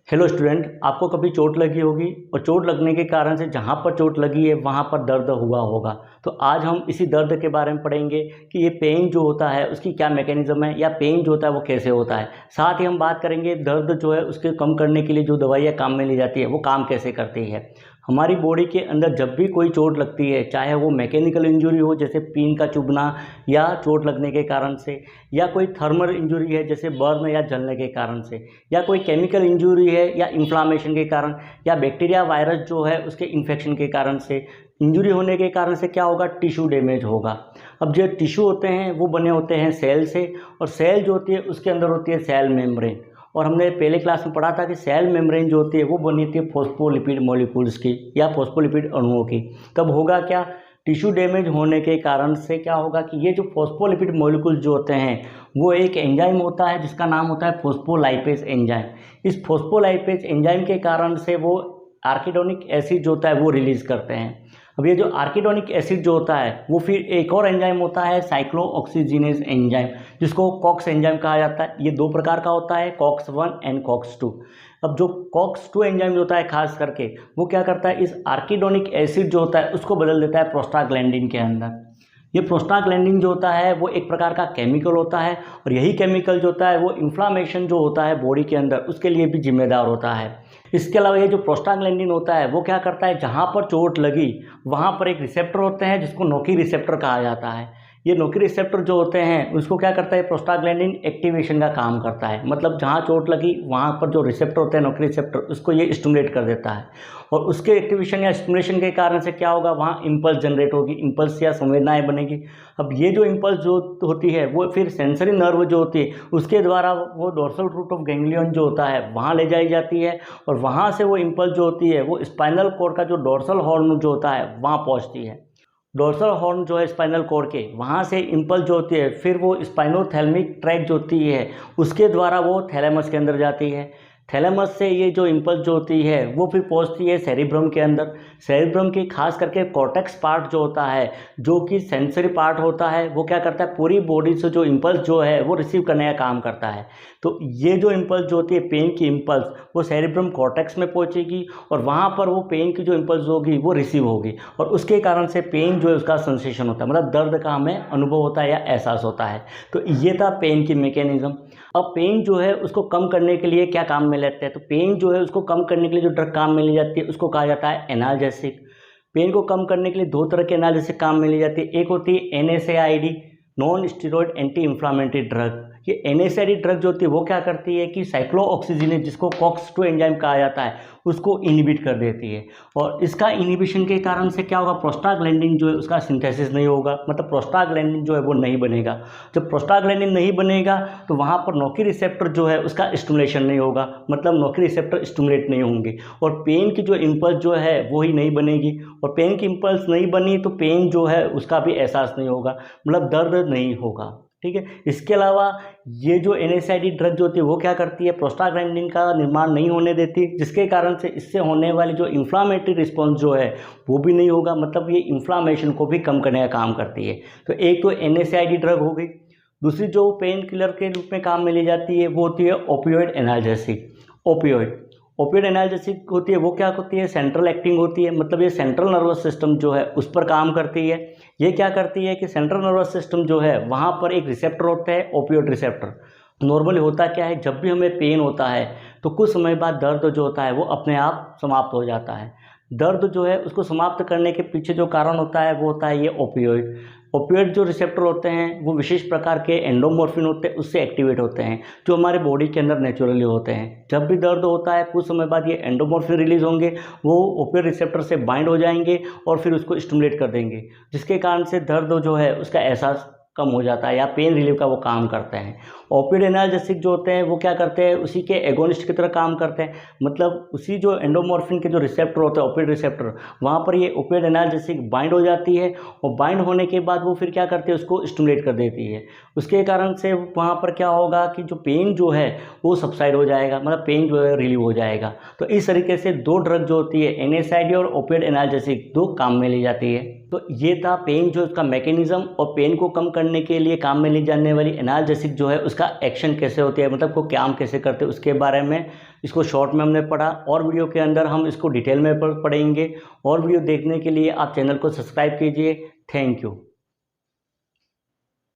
Hello student, आपको कभी चोट लगी होगी और चोट लगने के कारण से जहाँ पर चोट लगी है वहाँ पर दर्द हुआ होगा। तो आज हम इसी दर्द के बारे में पढ़ेंगे कि ये पेन जो होता है उसकी क्या मैकेनिज्म है या पेन जो होता है वो कैसे होता है। साथ ही हम बात करेंगे दर्द जो है उसके कम करने के लिए जो दवाइयाँ काम में ली जाती है वो काम कैसे करती है। हमारी बॉडी के अंदर जब भी कोई चोट लगती है, चाहे वो मैकेनिकल इंजरी हो जैसे पीन का चुभना या चोट लगने के कारण से, या कोई थर्मल इंजरी है जैसे बर्न या जलने के कारण से, या कोई केमिकल इंजरी है या इन्फ्लामेशन के कारण, या बैक्टीरिया वायरस जो है उसके इन्फेक्शन के कारण से इंजरी होने के कारण से क्या होगा, टिश्यू डैमेज होगा। अब जो टिश्यू होते हैं वो बने होते हैं सेल से, और सेल जो होती है उसके अंदर होती है सेल मेम्ब्रेन। और हमने पहले क्लास में पढ़ा था कि सेल मेम्ब्रेन जो होती है वो बनी होती है फॉस्फोलिपिड मॉलिक्यूल्स की या फॉस्फोलिपिड अणुओं की। तब होगा क्या, टिश्यू डैमेज होने के कारण से क्या होगा कि ये जो फॉस्फोलिपिड मॉलिक्यूल जो होते हैं वो एक एंजाइम होता है जिसका नाम होता है फॉस्फोलाइपेज एंजाइम। इस फॉस्फोलाइपेज एंजाइम के कारण से वो आर्किडोनिक एसिड जो होता है वो रिलीज़ करते हैं। अब ये जो आर्किडोनिक एसिड जो होता है वो फिर एक और एंजाइम होता है साइक्लोऑक्सीजिनेज एंजाइम, जिसको कॉक्स एंजाइम कहा जाता है। ये दो प्रकार का होता है, कॉक्स 1 एंड कॉक्स 2। अब जो कॉक्स 2 एंजाइम जो होता है खास करके वो क्या करता है, इस आर्किडोनिक एसिड जो होता है उसको बदल देता है प्रोस्टाग्लैंडिन के अंदर। ये प्रोस्टाग्लैंडिन जो होता है वो एक प्रकार का केमिकल होता है, और यही केमिकल जो होता है वो इन्फ्लामेशन जो होता है बॉडी के अंदर उसके लिए भी जिम्मेदार होता है। इसके अलावा ये जो प्रोस्टाग्लैंडिन होता है वो क्या करता है, जहाँ पर चोट लगी वहाँ पर एक रिसेप्टर होते हैं जिसको नोकी रिसेप्टर कहा जाता है। ये नोकी रिसेप्टर जो होते हैं उसको क्या करता है, प्रोस्टाग्लैंडिन एक्टिवेशन का काम करता है। मतलब जहाँ चोट लगी वहाँ पर जो रिसेप्टर होते हैं नोकी रिसेप्टर उसको ये स्टिमुलेट कर देता है, और उसके एक्टिवेशन या स्टिमुलेशन के कारण से क्या होगा, वहाँ इम्पल्स जनरेट होगी, इम्पल्स या संवेदनाएं बनेगी। अब ये जो इम्पल्स जो होती है वो फिर सेंसरी नर्व जो होती है उसके द्वारा वो डोर्सल रूट ऑफ गैंग्लियन जो होता है वहाँ ले जाई जाती है, और वहाँ से वो इम्पल्स जो होती है वो स्पाइनल कॉर्ड का जो डोर्सल हॉर्न जो होता है वहाँ पहुँचती है। डोर्सल हॉर्न जो है स्पाइनल कॉर्ड के, वहाँ से इम्पल्स जो होती है फिर वो स्पाइनोथैलेमिक ट्रैक जो होती है उसके द्वारा वो थैलेमस के अंदर जाती है। थैलेमस से ये जो इम्पल्स जो होती है वो फिर पहुँचती है सेरिब्रम के अंदर। सेरिब्रम की खास करके कॉर्टेक्स पार्ट जो होता है, जो कि सेंसरी पार्ट होता है, वो क्या करता है, पूरी बॉडी से जो इम्पल्स जो है वो रिसीव करने का काम करता है। तो ये जो इम्पल्स जो होती है पेन की इम्पल्स वो सेरिब्रम कॉर्टेक्स में पहुँचेगी, और वहाँ पर वो पेन की जो इम्पल्स होगी वो रिसीव होगी, और उसके कारण से पेन जो है उसका सेंसेशन होता है, मतलब दर्द का हमें अनुभव होता है या एहसास होता है। तो ये था पेन की मैकेनिज्म। अब पेन जो है उसको कम करने के लिए क्या काम में लेते हैं, तो पेन जो है उसको कम करने के लिए जो ड्रग काम में ली जाती है उसको कहा जाता है एनाल्जेसिक। पेन को कम करने के लिए दो तरह के एनाल्जेसिक काम में ली जाती है। एक होती है NSAID, non steroid anti inflammatory drug. ये NSAID ड्रग जो होती है वो क्या करती है कि साइक्लोऑक्सीजिनेज जिसको कॉक्स 2 एंजाइम कहा जाता है उसको इनहिबिट कर देती है, और इसका इनहिबिशन के कारण से क्या होगा, प्रोस्टाग्लैंडिन जो है उसका सिंथेसिस नहीं होगा, मतलब प्रोस्टाग्लैंडिन जो है वो नहीं बनेगा। जब प्रोस्टाग्लैंडिन नहीं बनेगा तो वहाँ पर नोकी रिसेप्टर जो है उसका स्टिमुलेशन नहीं होगा, मतलब नोकी रिसेप्टर स्टिमुलेट नहीं होंगे, और पेन की जो इम्पल्स जो है वो ही नहीं बनेगी, और पेन की इम्पल्स नहीं बनी तो पेन जो है उसका भी एहसास नहीं होगा, मतलब दर्द नहीं होगा। ठीक है। इसके अलावा ये जो NSAID ड्रग जो होती है वो क्या करती है, प्रोस्टाग्लैंडिन का निर्माण नहीं होने देती, जिसके कारण से इससे होने वाली जो इन्फ्लामेटरी रिस्पॉन्स जो है वो भी नहीं होगा, मतलब ये इन्फ्लामेशन को भी कम करने का काम करती है। तो एक तो NSAID ड्रग हो गई। दूसरी जो पेन किलर के रूप में काम में ली जाती है वो होती है ओपियोइड एनाल्जेसिक। ओपियोइड एनाल्जेसिक होती है वो क्या होती है, सेंट्रल एक्टिंग होती है, मतलब ये सेंट्रल नर्वस सिस्टम जो है उस पर काम करती है। ये क्या करती है कि सेंट्रल नर्वस सिस्टम जो है वहाँ पर एक रिसेप्टर होता है, ओपियोइड रिसेप्टर। नॉर्मली होता क्या है, जब भी हमें पेन होता है तो कुछ समय बाद दर्द जो होता है वो अपने आप समाप्त हो जाता है। दर्द जो है उसको समाप्त करने के पीछे जो कारण होता है वो होता है ये ओपियोइड। ओपियोइड जो रिसेप्टर होते हैं वो विशेष प्रकार के एंडोमॉर्फिन होते हैं उससे एक्टिवेट होते हैं, जो हमारे बॉडी के अंदर नेचुरली होते हैं। जब भी दर्द होता है कुछ समय बाद ये एंडोमॉर्फिन रिलीज होंगे, वो ओपियोइड रिसेप्टर से बाइंड हो जाएंगे और फिर उसको स्टिमुलेट कर देंगे, जिसके कारण से दर्द जो है उसका एहसास कम हो जाता है या पेन रिलीफ का वो काम करते हैं। ओपियोइड एनाल्जेसिक जो होते हैं वो क्या करते हैं, उसी के एगोनिस्ट की तरह काम करते हैं, मतलब उसी जो एंडोमॉर्फिन के जो रिसेप्टर होते हैं ओपियोइड रिसेप्टर, वहाँ पर ये ओपियोइड एनाल्जेसिक बाइंड हो जाती है, और बाइंड होने के बाद वो फिर क्या करती है, उसको स्टिमुलेट कर देती है। उसके कारण से वहाँ पर क्या होगा कि जो पेन जो है वो सबसाइड हो जाएगा, मतलब पेन जो है रिलीव हो जाएगा। तो इस तरीके से दो ड्रग जो होती है NSAID और ओपियोइड एनाल्जेसिक, दो काम में ली जाती है। तो ये था पेन जो उसका मैकेनिज़्म और पेन को कम करने के लिए काम में ली जाने वाली एनाल्जेसिक जो है उसका एक्शन कैसे होती है, मतलब को काम कैसे करते हैं उसके बारे में इसको शॉर्ट में हमने पढ़ा। और वीडियो के अंदर हम इसको डिटेल में पढ़ेंगे। और वीडियो देखने के लिए आप चैनल को सब्सक्राइब कीजिए। Thank you.